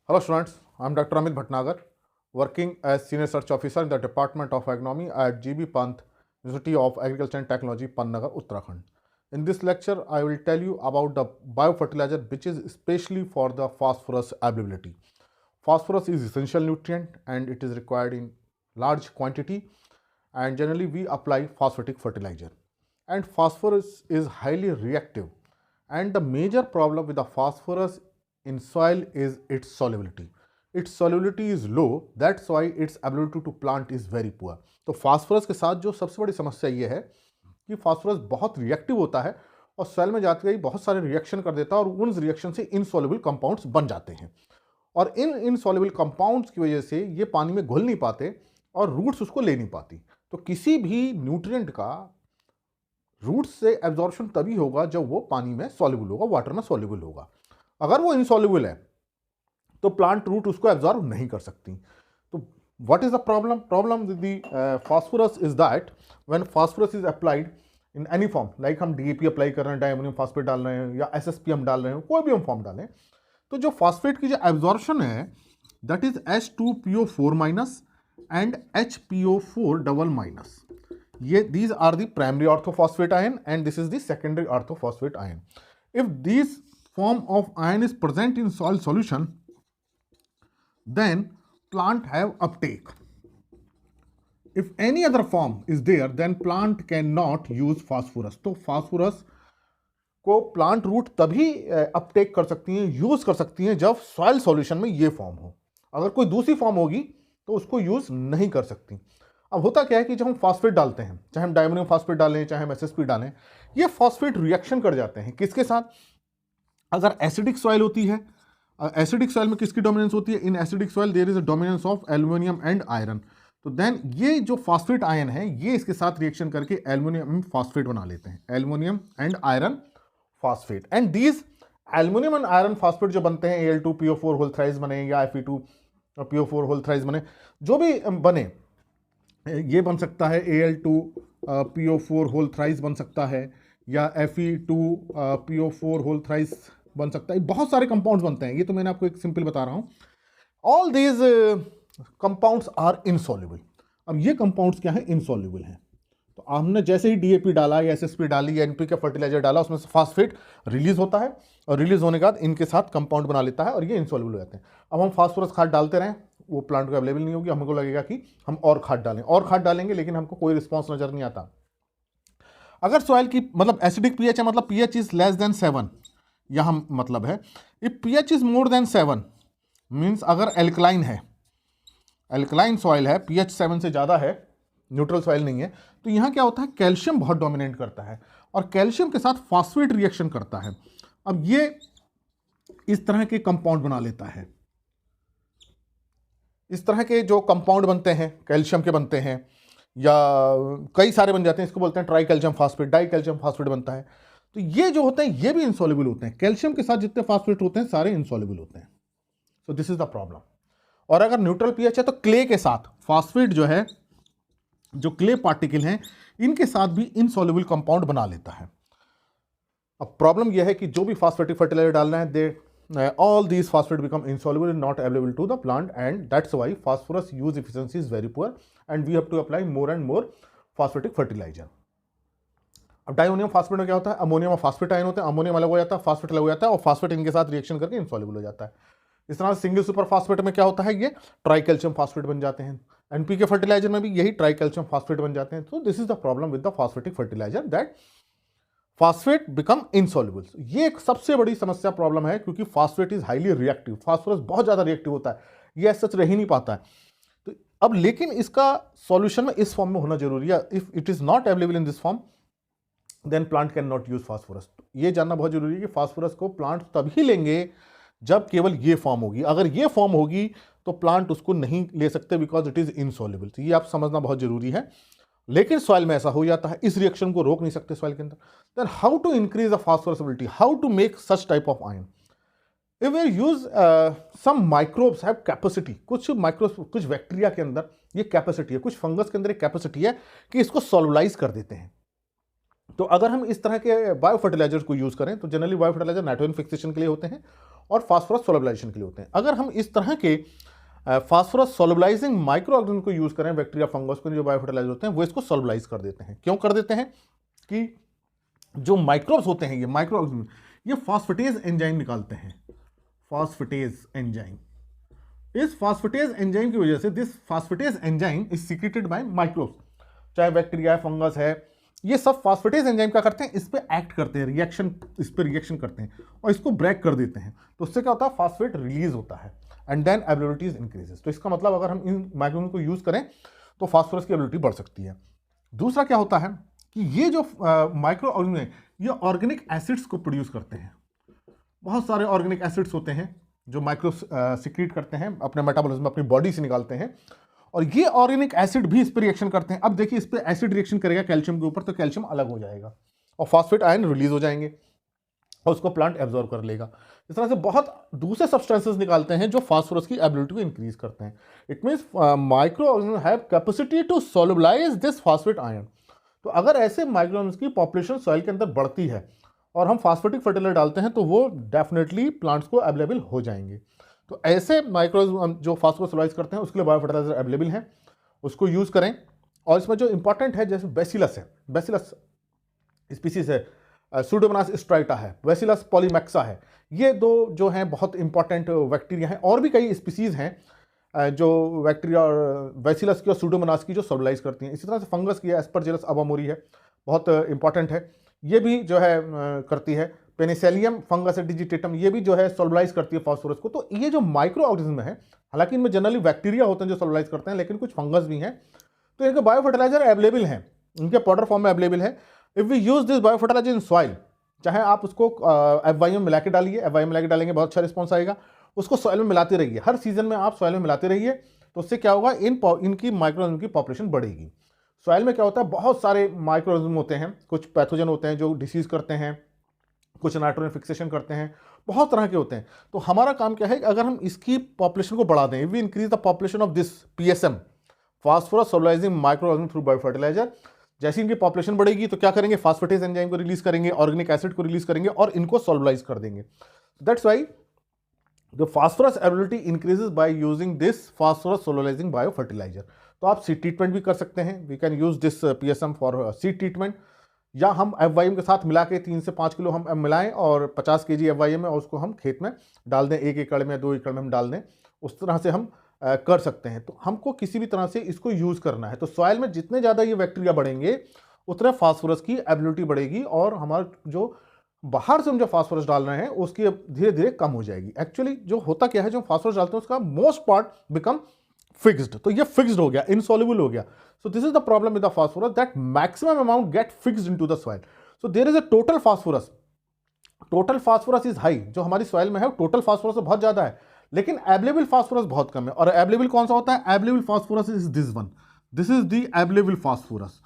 Hello students, I am Dr. Amit Bhatnagar, working as Senior Research Officer in the Department of Agronomy at GB Pant, University of Agriculture and Technology, Pantnagar, Uttarakhand. In this lecture, I will tell you about the biofertilizer which is especially for the phosphorus availability. Phosphorus is essential nutrient and it is required in large quantity, and generally we apply phosphatic fertilizer. And phosphorus is highly reactive, and the major problem with the phosphorus in soil is its solubility. Its solubility is low, that's why its ability to plant is very poor. तो phosphorus के साथ जो सबसे बड़ी समस्या ये है कि फास्फोरस बहुत रिएक्टिव होता है और सेल में जाते ही बहुत सारे रिएक्शन कर देता है और उन रिएक्शन से इनसॉल्युबल कंपाउंड्स बन जाते हैं और इन इनसॉल्युबल कंपाउंड्स की वजह से ये पानी में घुल नहीं पाते और रूट्स उसको ले नहीं पाती। तो किसी भी न्यूट्रिएंट का रूट्स से एब्जॉर्प्शन तभी होगा जब वो पानी में सॉल्युबल होगा, वाटर में सॉल्युबल होगा। अगर वो इनसॉल्युबल है तो प्लांट रूट उसको एब्जॉर्ब नहीं कर सकती। तो what is the problem with the phosphorus is that when phosphorus is applied in any form, like हम डीएपी अप्लाई कर रहे हैं, डायमोनियम फास्फेट डाल रहे हैं या एसएसपी हम डाल रहे हैं, कोई भी हम फॉर्म डालें, तो जो फास्फेट की जो एब्जॉर्प्शन है that is H2PO4- and HPO4 ये these are the primary orthophosphate ion and this is the secondary orthophosphate ion. If this form of ion is present in soil solution, then plant have uptake. If any other form is there, then plant cannot use phosphorus. तो phosphorus को plant root तभी Uptake कर सकती हैं, use कर सकती हैं जब सॉइल सॉल्यूशन में ये फॉर्म हो। अगर कोई दूसरी फॉर्म होगी तो उसको यूज नहीं कर सकती। अब होता क्या है कि जब हम फास्फेट डालते हैं, चाहे हम डायमोनियम फास्फेट डालें चाहे हम एसएसपी डालें, ये फास्फेट रिएक्शन कर जाते हैं किसके साथ? अगर एसिडिक सॉइल होती है, एसिडिक सॉइल में किसकी डोमिनेंस होती है? In acidic soil there is a dominance of aluminium and iron. तो देन ये जो फास्फेट आयन है ये इसके साथ रिएक्शन करके एल्युमिनियम फास्फेट बना लेते हैं, aluminium and iron phosphate. And these aluminium and iron phosphate जो बनते हैं, Al2PO4 होल थ्राइस बने या Fe2PO4 होल थ्राइस बने, जो भी बने, ये बन सकता है Al2PO4 होल थ्राइस बन सकता है या Fe2PO4 होल थ्राइस बन सकता है। बहुत सारे कंपाउंड्स बनते हैं, ये तो मैंने आपको एक सिंपल बता रहा हूँ। All these compounds are insoluble. अब ये कंपाउंड्स क्या है? इनसॉल्युबल हैं। तो हमने जैसे ही डीएपी डाला या एसएसपी डाली या एनपीके फर्टिलाइजर डाला, उसमें से फास्फेट रिलीज होता है और रिलीज होने के बाद इनके साथ कंपाउंड बना लेता है और ये इनसॉल्युबल हो जाते हैं। अब हम फास्फोरस खाद डालते रहें, वो प्लांट को अवेलेबल नहीं होगी, हमको लगेगा कि हम और खाद डालें, और खाद डालेंगे, लेकिन हमको कोई रिस्पॉन्स नजर नहीं आता। अगर सॉइल की मतलब एसिडिक पीएच है, मतलब पीएच इज लेस देन 7, यहां मतलब है if pH is more than 7 means अगर एल्कलाइन है, एल्कलाइन सॉइल है, पीएच 7 से ज़्यादा है, न्यूट्रल सॉइल नहीं है, तो यहाँ क्या होता है? कैल्शियम बहुत डोमिनेट करता है और कैल्शियम के साथ फास्फेट रिएक्शन करता है। अब ये इस तरह के कंपाउंड बना लेता है। इस तरह के जो कंपाउंड बनते हैं कैल्शियम के बनते हैं या कई सारे बन जाते हैं, इसको बोलते हैं try calcium phosphate, die calcium phosphate बनता है। तो ये जो होते हैं ये भी इनसॉल्युबल होते हैं, कैल्शियम के साथ जितने फास्फेट होते हैं सारे इनसॉल्युबल होते हैं। So this is the problem. और अगर न्यूट्रल पीएच है तो क्ले के साथ फास्फेट जो है, जो क्ले पार्टिकल हैं, इनके साथ भी इनसॉल्युबल कंपाउंड बना लेता है। अब प्रॉब्लम यह है कि जो भी फास्फेटिक फर्टिलाइजर डालना है, दे all these phosphate become insoluble and not available to the plant, and that's why phosphorus use efficiency is very poor and we have to apply more and more phosphatic fertilizer. अब diammonium phosphate में क्या होता है? Ammonium और phosphate ion होते हैं, ammonium अलग हो जाता है, फास्फेट अलग हो जाता है और फास्फेट इनके साथ रिएक्शन करके इनसॉल्युबल हो जाता है। इस तरह सिंगल सुपर फास्फेट में क्या होता है? ये ट्राई कैल्शियम फास्फेट बन जाते हैं। एनपीके फर्टिलाइजर में भी यही ट्राई कैल्शियम फास्फेट बन जाते हैं। तो this is the problem with the phosphatic fertiliser, that phosphate become insoluble. ये एक सबसे बड़ी समस्या प्रॉब्लम है क्योंकि phosphate is highly reactive, phosphorus बहुत ज़्यादा रिएक्टिव होता है, ये सच रह ही नहीं पाता है। तो अब लेकिन इसका सॉल्यूशन में इस फॉर्म में होना जरूरी है। If it is not available in this form then plant can not use phosphorus. ये जानना बहुत जरूरी है कि फास्फोरस को प्लांट तभी लेंगे जब केवल ये फॉर्म होगी। अगर ये फॉर्म होगी तो प्लांट उसको नहीं ले सकते बिकॉज इट इज इनसॉल्युबल। तो ये आप समझना बहुत जरूरी है। लेकिन सॉइल में ऐसा हो जाता है, इस रिएक्शन को रोक नहीं सकते सॉइल के अंदर। Then how to increase the phosphorusibility, how to make such type of ion? If we use some microbes have capacity, कुछ बैक्टीरिया के अंदर ये कैपेसिटी है, कुछ फंगस के अंदर एक कैपेसिटी है कि इसको सॉल्युलाइज कर देते हैं। तो अगर हम इस तरह के बायो फर्टिलाइजर्स को यूज करें तो generally bio fertiliser nitrogen fixation के लिए होते हैं और फास्फोरस सोलबिलाइजेशन के लिए होते हैं। अगर हम इस तरह के फास्फोरस सोलबिलाइजिंग माइक्रो ऑर्गेनिज्म को यूज करें, बैक्टीरिया फंगस को जो बायोफर्टिलाइजर होते हैं वो इसको सोलबिलाइज कर देते हैं। क्यों कर देते हैं कि जो माइक्रोब्स होते हैं, ये माइक्रो ऑर्गेनिज्म, ये फास्फेटेज एंजाइम निकालते हैं। फास्फेटेज एंजाइम, इस फास्फेटेज एंजाइम की वजह से this phosphatase enzyme is secreted by microbes, चाहे बैक्टीरिया है, फंगस है, ये सब फास्फेटेज एंजाइम क्या करते हैं, इस पे एक्ट करते हैं, रिएक्शन, इस पे रिएक्शन करते हैं और इसको ब्रेक कर देते हैं। तो उससे क्या होता है, फास्फेट रिलीज होता है एंड देन एबिलिटी इंक्रीजेस। तो इसका मतलब अगर हम इन माइक्रोब को यूज करें तो फास्फोरस की एबिलिटी बढ़ सकती है। दूसरा क्या होता है कि ये जो माइक्रो ऑर्गेनिज्म है ये ऑर्गेनिक एसिड्स को प्रोड्यूस करते हैं। बहुत सारे ऑर्गेनिक एसिड्स होते हैं जो माइक्रो सिक्रीट करते हैं, अपने मेटाबॉलिज्म में अपनी बॉडी से निकालते हैं, और ये ऑर्गेनिक एसिड भी इस पर रिएक्शन करते हैं। अब देखिए इस पर एसिड रिएक्शन करेगा कैल्शियम के ऊपर तो कैल्शियम अलग हो जाएगा और फास्फेट आयन रिलीज हो जाएंगे और उसको प्लांट एब्जॉर्ब कर लेगा। इस तरह से बहुत दूसरे सब्सटेंसेस निकालते हैं जो फास्फोरस की एबिलिटी को इंक्रीज करते हैं। It means micro organism have capacity to solubilize this phosphate ion. तो अगर ऐसे माइक्रो ऑर्गेनिज्म की पॉपुलेशन सॉइल के अंदर बढ़ती है और हम फास्फेटिक फर्टिलाइजर डालते हैं तो वो डेफिनेटली प्लांट्स को अवेलेबल हो जाएंगे। तो ऐसे माइक्रो जो फास्फोरस सोलुबलाइज करते हैं उसके लिए बायो फर्टिलाइजर अवेलेबल है, उसको यूज करें। और इसमें जो इंपॉर्टेंट है, जैसे बेसिलस है, बेसिलस स्पीसीज है, सूडोमोनास स्ट्राइटा है, बेसिलस पॉलीमैक्सा है, ये दो जो हैं बहुत इंपॉर्टेंट बैक्टीरिया हैं। और भी कई स्पीसीज हैं जो बैक्टीरिया और बेसिलस की और सूडोमोनास की जो सोलुबलाइज करती हैं। इसी तरह से फंगस की है, एस्परजिलस अबामोरी है, बहुत इंपॉर्टेंट है, ये भी जो है करती है। पेनिसेलियम फंगस डिजिटेटम, ये भी जो है सोलुबलाइज करती है फास्फोरस को। तो ये जो माइक्रो ऑर्गेनिज्म है, हालांकि इनमें जनरली बैक्टीरिया होते हैं जो सोलुबलाइज करते हैं, लेकिन कुछ फंगस भी हैं। तो इनके बायो फर्टिलाइजर अवेलेबल हैं, इनके पाउडर फॉर्म में अवेलेबल है। If we use this bio fertiliser in soil, चाहे आप उसको FYM मिला के डालिए, FYM मिला के डालेंगे बहुत अच्छा रिस्पॉन्स आएगा। उसको सॉइल में मिलाते रहिए, हर सीजन में आप सॉइल में मिलाते रहिए, तो उससे क्या होगा, इनकी माइक्रोऑर्गेनिज्म की पॉपुलेशन बढ़ेगी। सॉइल में क्या होता है, बहुत सारे माइक्रोऑर्गेनिज्म होते हैं, कुछ पैथोजन होते हैं जो डिसीज करते हैं, कुछ नाइट्रोजन फिक्सेशन करते हैं, बहुत तरह के होते हैं। तो हमारा काम क्या है कि अगर हम इसकी पॉपुलेशन को बढ़ा दें, we increase the population of this PSM, phosphorus solubilising micro organism through bio fertiliser. जैसे इनकी पॉपुलेशन बढ़ेगी तो क्या करेंगे, फास्फेटेज एंजाइम को रिलीज करेंगे, ऑर्गेनिक एसिड को रिलीज करेंगे और इनको सोलुबलाइज कर देंगे। That's why the phosphorus ability increases by using this phosphorus solubilising bio fertiliser. तो आप सीड ट्रीटमेंट भी कर सकते हैं, we can use this PSM for seed treatment, या हम FYM के साथ मिला के 3 से 5 किलो हम मिलाएं और 50 kg FYM है और उसको हम खेत में डाल दें, 1 एकड़ में 2 एकड़ में हम डाल दें, उस तरह से हम कर सकते हैं। तो हमको किसी भी तरह से इसको यूज करना है। तो सॉइल में जितने ज़्यादा ये बैक्टीरिया बढ़ेंगे उतने फास्फोरस की एबिलिटी बढ़ेगी और हमारा जो बाहर से हम जो फास्फोरस डाल रहे हैं उसकी धीरे धीरे कम हो जाएगी। एक्चुअली जो होता क्या है, जो फास्फोरस डालते हैं उसका मोस्ट पार्ट बिकम फिक्स्ड, तो ये फिक्स्ड हो गया, इनसॉल्युबल हो गया। So this is the problem with the phosphorus, that maximum amount get fixed into the soil. So there is a total phosphorus is high, जो हमारी soil में है total phosphorus बहुत ज्यादा है, लेकिन available phosphorus बहुत कम है। और available कौन सा होता है, available phosphorus is this one, this is the available phosphorus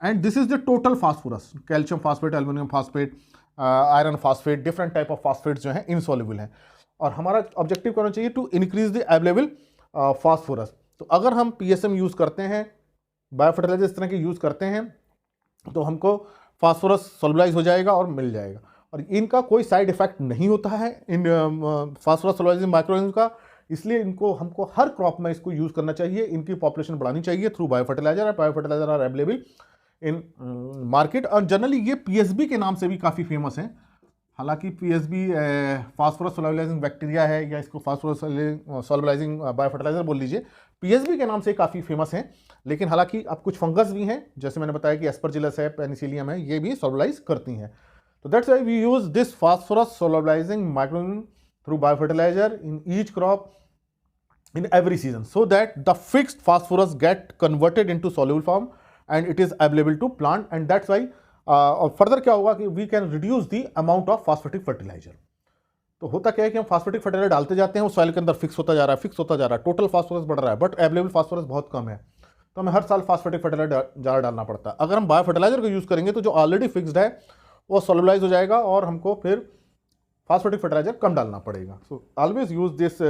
and this is the total phosphorus, calcium phosphate, aluminum phosphate, iron phosphate, different type of phosphates जो है insoluble है। और हमारा ऑब्जेक्टिव करना चाहिए to increase the available phosphorus. तो अगर हम PSM यूज करते हैं, बायो फर्टिलाइजर इस तरह के यूज करते हैं, तो हमको फास्फोरस सोलुबलाइज हो जाएगा और मिल जाएगा। और इनका कोई साइड इफेक्ट नहीं होता है इन फास्फोरस सोलुबलाइजिंग माइक्रोऑर्गेनिज्म का, इसलिए इनको हमको हर क्रॉप में इसको यूज करना चाहिए, इनकी पॉपुलेशन बढ़ानी चाहिए through bio fertiliser. Bio fertiliser are available in market और जनरली ये PSB के नाम से भी काफ़ी फेमस है। हालांकि PSB फास्फोरस सोलुबलाइजिंग बैक्टीरिया है या इसको फास्फोरस सोलुबलाइजिंग बायो फर्टिलाइजर बोल लीजिए, PSB के नाम से काफ़ी फेमस है। लेकिन हालांकि अब कुछ फंगस भी हैं, जैसे मैंने बताया कि एस्परजिलस है, पेनिसिलियम है, ये भी सोलुबलाइज करती हैं। तो that's why we use this phosphorus solubilising microorganism through bio fertiliser in each crop in every season, so that the fixed phosphorus get converted into soluble form and it is available to plant, and that's why further क्या होगा कि we can reduce the amount of phosphatic fertilizer। तो होता क्या है कि हम phosphatic fertiliser डालते जाते हैं, वो सॉइल के अंदर फिक्स होता जा रहा है, फिक्स होता जा रहा है, टोटल फास्फोरस बढ़ रहा है, बट अवेलेबल फास्फोरस बहुत कम है, तो हमें हर साल फास्फेटिक फर्टिलाइजर ज़्यादा डालना पड़ता है। अगर हम बायो फर्टिलाइजर को यूज़ करेंगे तो जो ऑलरेडी फिक्स्ड है वो सोलुबलाइज हो जाएगा और हमको फिर फास्फेटिक फर्टिलाइजर कम डालना पड़ेगा। So always use this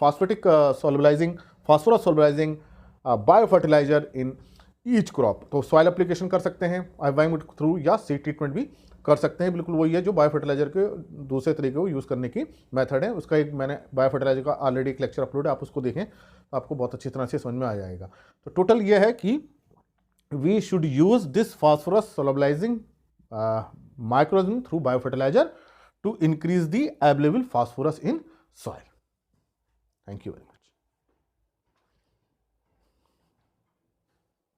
phosphatic solubilising, phosphorus solubilising bio fertiliser in each crop. तो सॉइल एप्लीकेशन कर सकते हैं FYM थ्रू या सीड ट्रीटमेंट भी कर सकते हैं। बिल्कुल वही है जो बायो फर्टिलाइजर के दूसरे तरीके को यूज़ करने की मेथड है। उसका एक मैंने बायो फर्टिलाइजर का ऑलरेडी एक लेक्चर अपलोड है, आप उसको देखें तो आपको बहुत अच्छी तरह से समझ में आ जाएगा। तो टोटल ये है कि we should use this phosphorus solubilizing microorganism through biofertilizer to increase the available phosphorus in soil. Thank you very much.